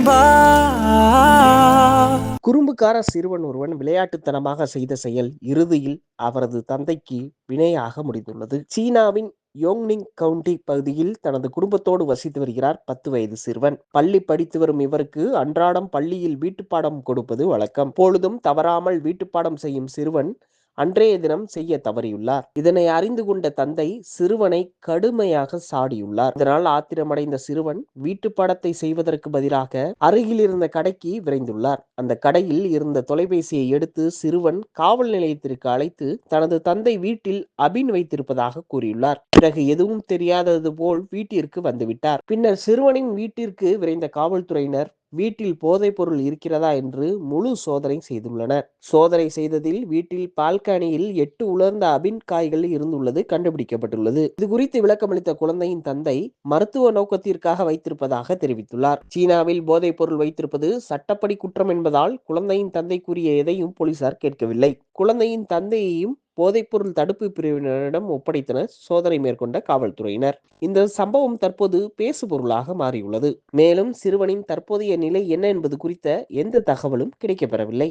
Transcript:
வா. குறும்புக்கார சிறுவன் ஒருவன் விளையாட்டுத்தனமாக செய்த செயல் இறுதியில் அவரது தந்தைக்கு வினையாக முடிந்துள்ளது. சீனாவின் யோங்னிங் கவுண்டி பகுதியில் தனது குடும்பத்தோடு வசித்து வருகிறார் 10 வயது சிறுவன். பள்ளி படித்து வரும் இவருக்கு அன்றாடம் பள்ளியில் வீட்டுப்பாடம் கொடுப்பது வழக்கம். பொழுதும் தவறாமல் வீட்டுப்பாடம் செய்யும் சிறுவன் அன்றைய தினம் செய்ய தவறியுள்ளார். இதனை அறிந்து கொண்ட தந்தை சிறுவனை கடுமையாக சாடியுள்ளார். இதனால் ஆத்திரமடைந்த சிறுவன் வீட்டுப்பாடத்தை செய்வதற்கு பதிலாக அருகில் இருந்த கடைக்கு விரைந்துள்ளார். அந்த கடையில் இருந்த தொலைபேசியை எடுத்து சிறுவன் காவல் நிலையத்திற்கு அழைத்து தனது தந்தை வீட்டில் அபின் வைத்திருப்பதாக கூறியுள்ளார். பிறகு எதுவும் தெரியாதது போல் வீட்டிற்கு வந்துவிட்டார். பின்னர் சிறுவனின் வீட்டிற்கு விரைந்த காவல்துறையினர் வீட்டில் போதைப் பொருள் இருக்கிறதா என்று முழு சோதனை செய்துள்ளனர். சோதனை செய்ததில் வீட்டில் பால்கனியில் 8 உலர்ந்த அபின் காய்கள் இருந்துள்ளது கண்டுபிடிக்கப்பட்டுள்ளது. இது குறித்து விளக்கமளித்த குழந்தையின் தந்தை மருத்துவ நோக்கத்திற்காக வைத்திருப்பதாக தெரிவித்துள்ளார். சீனாவில் போதைப் பொருள் வைத்திருப்பது சட்டப்படி குற்றம் என்பதால் குழந்தையின் தந்தை கூறிய எதையும் போலீசார் கேட்கவில்லை. குழந்தையின் தந்தையையும் போதைப்பொருள் தடுப்பு பிரிவினரிடம் ஒப்படைத்தனர் சோதனை மேற்கொண்ட காவல்துறையினர். இந்த சம்பவம் தற்போது பேசுபொருளாக மாறியுள்ளது. மேலும் சிறுவனின் தற்போதைய நிலை என்ன என்பது குறித்த எந்த தகவலும் கிடைக்கப்பெறவில்லை.